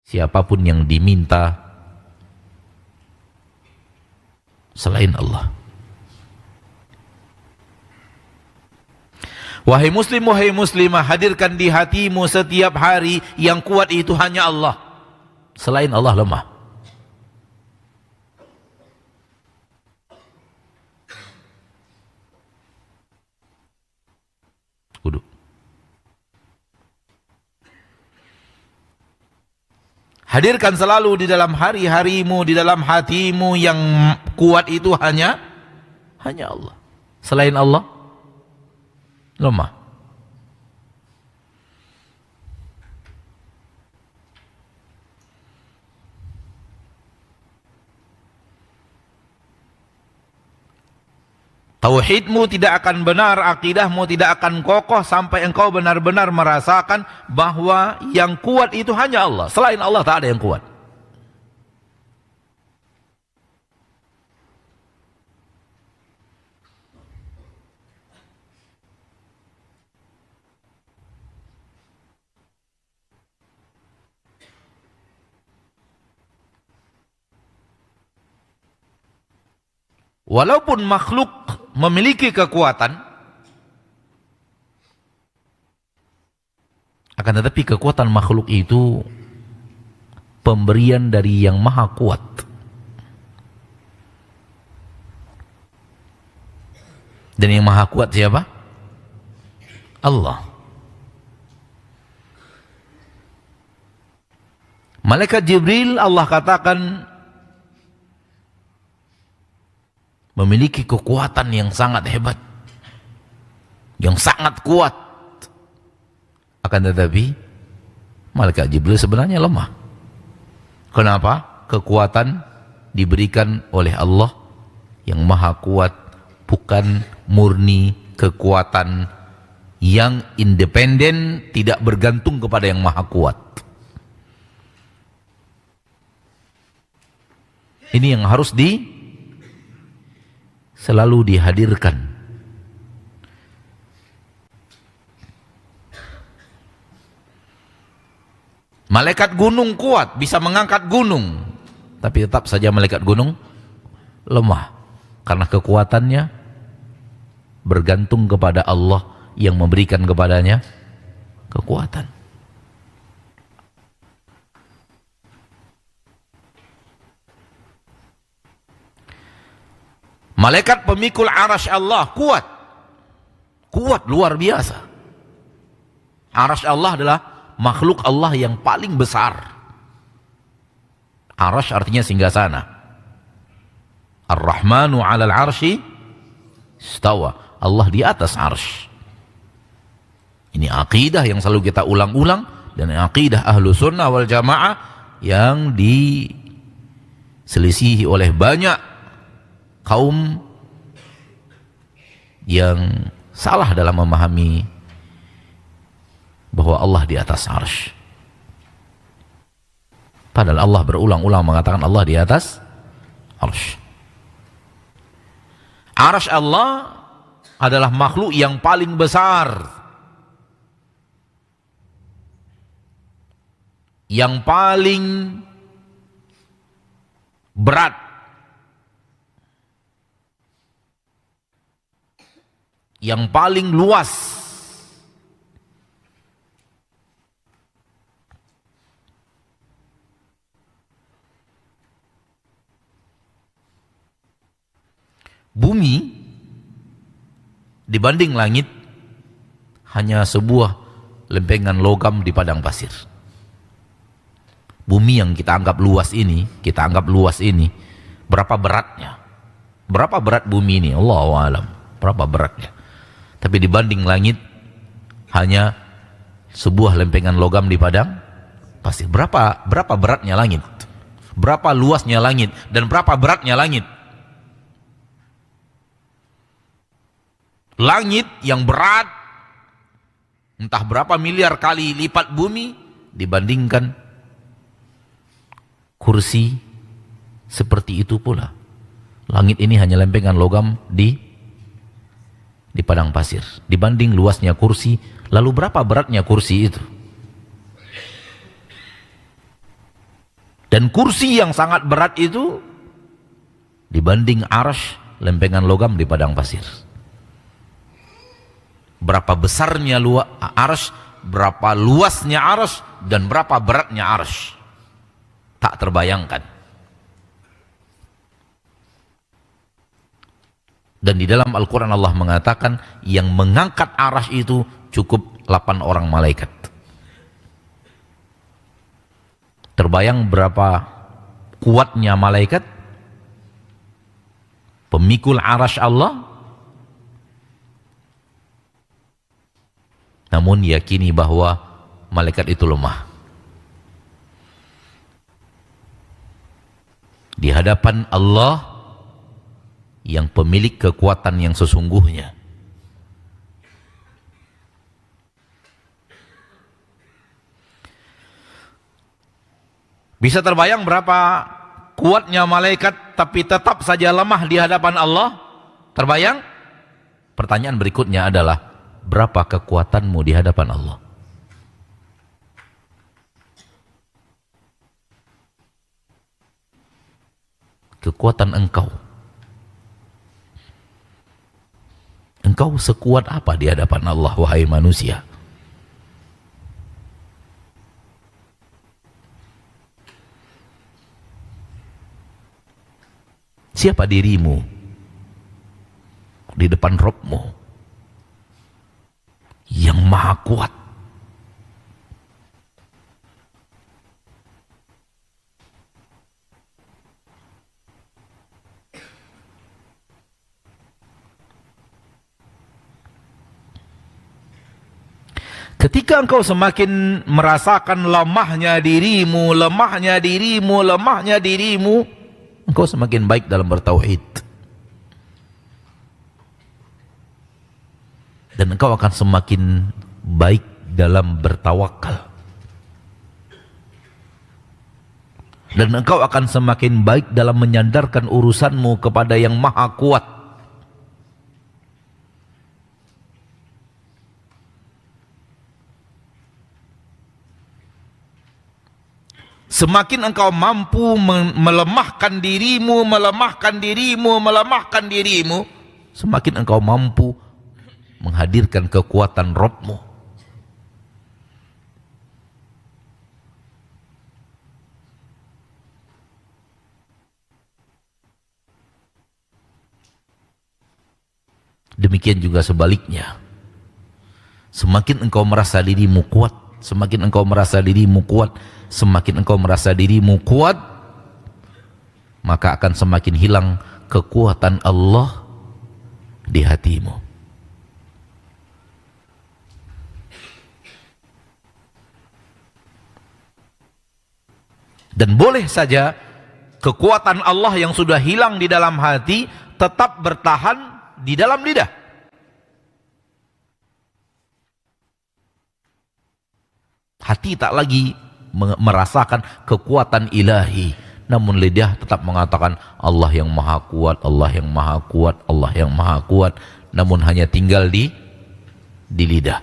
siapapun yang diminta selain Allah. Wahai muslim, wahai muslimah, hadirkan di hatimu setiap hari yang kuat itu hanya Allah. Selain Allah lemah. Duduk. Hadirkan selalu di dalam hari-harimu, di dalam hatimu yang kuat itu hanya Allah. Selain Allah lemah. Tauhidmu tidak akan benar, akidahmu tidak akan kokoh sampai engkau benar-benar merasakan bahwa yang kuat itu hanya Allah. Selain Allah tak ada yang kuat. Walaupun makhluk memiliki kekuatan, akan tetapi kekuatan makhluk itu pemberian dari yang maha kuat. Dan yang maha kuat siapa? Allah. Malaikat Jibril, Allah katakan, memiliki kekuatan yang sangat hebat, yang sangat kuat. Akan tetapi malaikat Jibril sebenarnya lemah. Kenapa? Kekuatan diberikan oleh Allah yang maha kuat, bukan murni kekuatan yang independen, tidak bergantung kepada yang maha kuat. Ini yang harus selalu dihadirkan. Malaikat gunung kuat, bisa mengangkat gunung, tapi tetap saja malaikat gunung lemah, karena kekuatannya bergantung kepada Allah yang memberikan kepadanya kekuatan. Malaikat pemikul arasy Allah kuat luar biasa. Arasy Allah adalah makhluk Allah yang paling besar. Arasy artinya singgasana. Ar-Rahmanu 'alal 'arsy istawa. Allah di atas arsy. Ini akidah yang selalu kita ulang-ulang, dan akidah ahlu sunnah wal jamaah yang diselisihi oleh banyak kaum yang salah dalam memahami bahwa Allah di atas arsy. Padahal Allah berulang-ulang mengatakan Allah di atas arsy. Arsy Allah adalah makhluk yang paling besar, yang paling berat, yang paling luas. Bumi dibanding langit hanya sebuah lempengan logam di padang pasir. Bumi yang kita anggap luas ini, berapa beratnya? Berapa berat bumi ini? Allahu a'lam. Berapa beratnya? Tapi dibanding langit hanya sebuah lempengan logam di padang pasir. Berapa beratnya langit? Berapa luasnya langit dan berapa beratnya langit? Langit yang berat entah berapa miliar kali lipat bumi dibandingkan kursi seperti itu pula. Langit ini hanya lempengan logam di padang pasir. Dibanding luasnya kursi, lalu berapa beratnya kursi itu? Dan kursi yang sangat berat itu dibanding arsy, lempengan logam di padang pasir. Berapa besarnya arsy, berapa luasnya arsy, dan berapa beratnya arsy, tak terbayangkan. Dan di dalam Al-Quran Allah mengatakan yang mengangkat arsy itu cukup 8 orang malaikat. Terbayang berapa kuatnya malaikat pemikul arsy Allah? Namun yakini bahwa malaikat itu lemah. Di hadapan Allah yang pemilik kekuatan yang sesungguhnya. Bisa terbayang berapa kuatnya malaikat tapi tetap saja lemah di hadapan Allah? Terbayang? Pertanyaan berikutnya adalah, berapa kekuatanmu di hadapan Allah? Kekuatan engkau. Engkau sekuat apa di hadapan Allah, wahai manusia? Siapa dirimu di depan Rabbmu yang maha kuat? Ketika engkau semakin merasakan lemahnya dirimu, engkau semakin baik dalam bertauhid. Dan engkau akan semakin baik dalam bertawakal. Dan engkau akan semakin baik dalam menyandarkan urusanmu kepada yang maha kuat. Semakin engkau mampu melemahkan dirimu, semakin engkau mampu menghadirkan kekuatan Rabbmu. Demikian juga sebaliknya. Semakin engkau merasa dirimu kuat, semakin engkau merasa dirimu kuat, maka akan semakin hilang kekuatan Allah di hatimu. Dan boleh saja kekuatan Allah yang sudah hilang di dalam hati tetap bertahan di dalam lidah. Hati tak lagi merasakan kekuatan ilahi, namun lidah tetap mengatakan Allah yang maha kuat, Allah yang maha kuat, Allah yang maha kuat, namun hanya tinggal di lidah.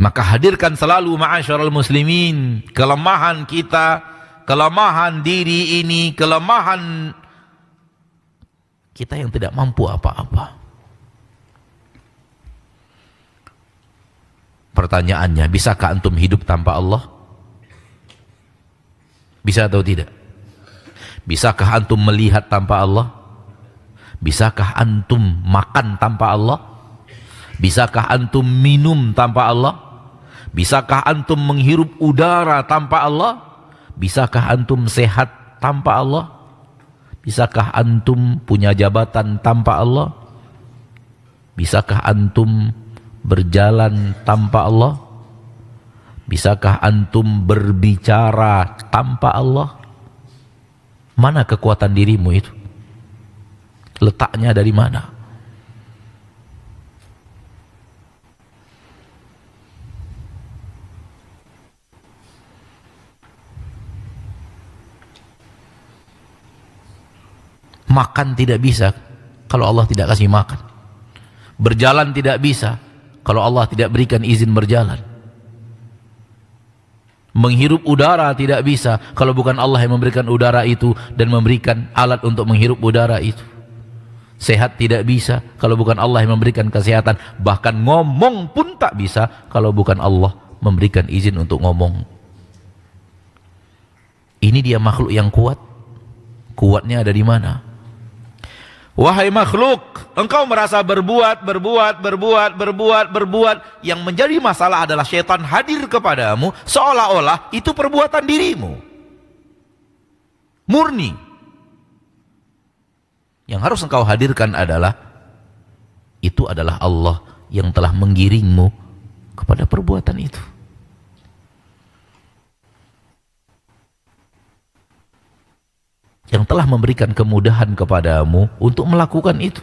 Maka hadirkan selalu ma'asyiral muslimin kelemahan kita, kelemahan diri ini, kelemahan kita yang tidak mampu apa-apa. Pertanyaannya, bisakah antum hidup tanpa Allah? Bisa atau tidak? Bisakah antum melihat tanpa Allah? Bisakah antum makan tanpa Allah? Bisakah antum minum tanpa Allah? Bisakah antum menghirup udara tanpa Allah? Bisakah antum sehat tanpa Allah? Bisakah antum punya jabatan tanpa Allah? Bisakah antum berjalan tanpa Allah? Bisakah antum berbicara tanpa Allah? Mana kekuatan dirimu itu? Letaknya dari mana? Makan tidak bisa kalau Allah tidak kasih makan. Berjalan tidak bisa kalau Allah tidak berikan izin berjalan. Menghirup udara tidak bisa kalau bukan Allah yang memberikan udara itu dan memberikan alat untuk menghirup udara itu. Sehat tidak bisa kalau bukan Allah yang memberikan kesehatan. Bahkan ngomong pun tak bisa kalau bukan Allah memberikan izin untuk ngomong. Ini dia makhluk yang kuat. Kuatnya ada di mana? Wahai makhluk, engkau merasa berbuat. Yang menjadi masalah adalah syaitan hadir kepadamu seolah-olah itu perbuatan dirimu. Murni. Yang harus engkau hadirkan adalah itu adalah Allah yang telah menggiringmu kepada perbuatan itu. Yang telah memberikan kemudahan kepadamu untuk melakukan itu.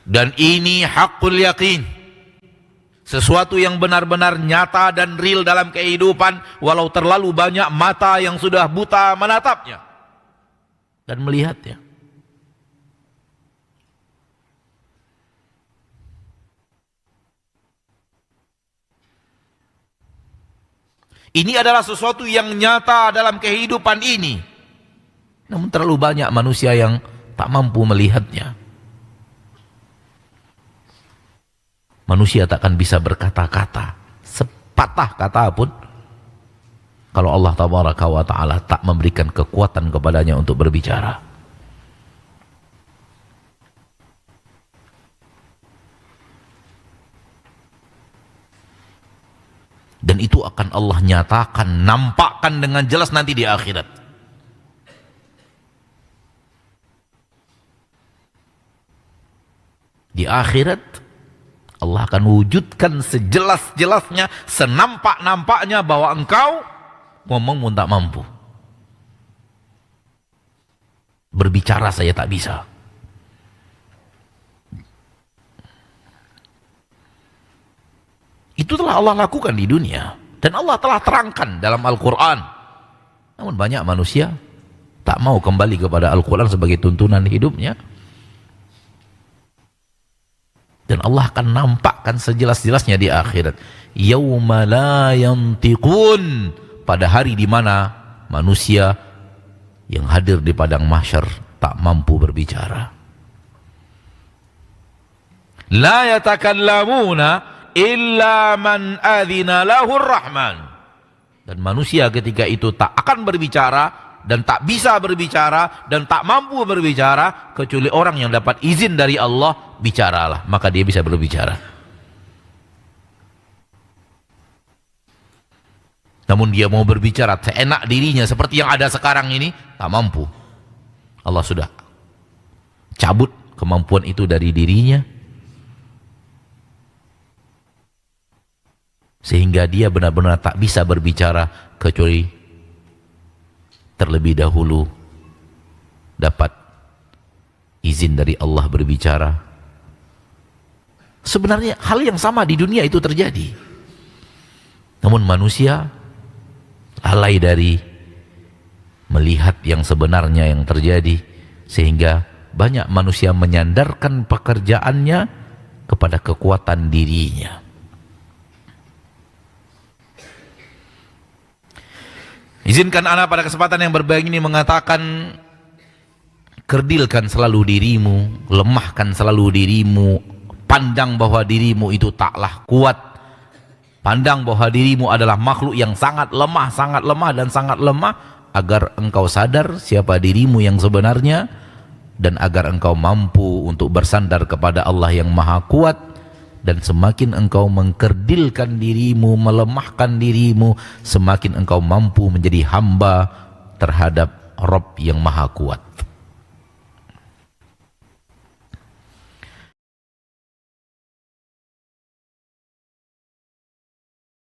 Dan ini hakul yakin. Sesuatu yang benar-benar nyata dan real dalam kehidupan, walau terlalu banyak mata yang sudah buta menatapnya dan melihatnya. Ini adalah sesuatu yang nyata dalam kehidupan ini. Namun terlalu banyak manusia yang tak mampu melihatnya. Manusia tak akan bisa berkata-kata, sepatah kata pun, kalau Allah Tabaraka wa Ta'ala tak memberikan kekuatan kepadanya untuk berbicara. Dan itu akan Allah nyatakan, nampakkan dengan jelas nanti di akhirat. Di akhirat Allah akan wujudkan sejelas-jelasnya, senampak-nampaknya bahwa engkau ngomong pun tak mampu. Berbicara saya tak bisa. Itu telah Allah lakukan di dunia. Dan Allah telah terangkan dalam Al-Quran. Namun banyak manusia tak mau kembali kepada Al-Quran sebagai tuntunan hidupnya. Dan Allah akan nampakkan sejelas-jelasnya di akhirat. Yauma la yantiqun. Pada hari di mana manusia yang hadir di padang mahsyar tak mampu berbicara. La yatakallamuna illa man adzina lahur rahman. Dan manusia ketika itu tak akan berbicara dan tak bisa berbicara dan tak mampu berbicara kecuali orang yang dapat izin dari Allah, bicaralah, maka dia bisa berbicara. Namun dia mau berbicara seenak dirinya seperti yang ada sekarang ini, tak mampu. Allah sudah cabut kemampuan itu dari dirinya, sehingga dia benar-benar tak bisa berbicara kecuali terlebih dahulu dapat izin dari Allah berbicara. Sebenarnya hal yang sama di dunia itu terjadi. Namun manusia lalai dari melihat yang sebenarnya yang terjadi, sehingga banyak manusia menyandarkan pekerjaannya kepada kekuatan dirinya. Izinkan ana pada kesempatan yang berbahagia ini mengatakan, kerdilkan selalu dirimu, lemahkan selalu dirimu, pandang bahwa dirimu itu taklah kuat, pandang bahwa dirimu adalah makhluk yang sangat lemah dan sangat lemah, agar engkau sadar siapa dirimu yang sebenarnya, dan agar engkau mampu untuk bersandar kepada Allah yang maha kuat. Dan semakin engkau mengkerdilkan dirimu, melemahkan dirimu, semakin engkau mampu menjadi hamba terhadap Rabb yang maha kuat.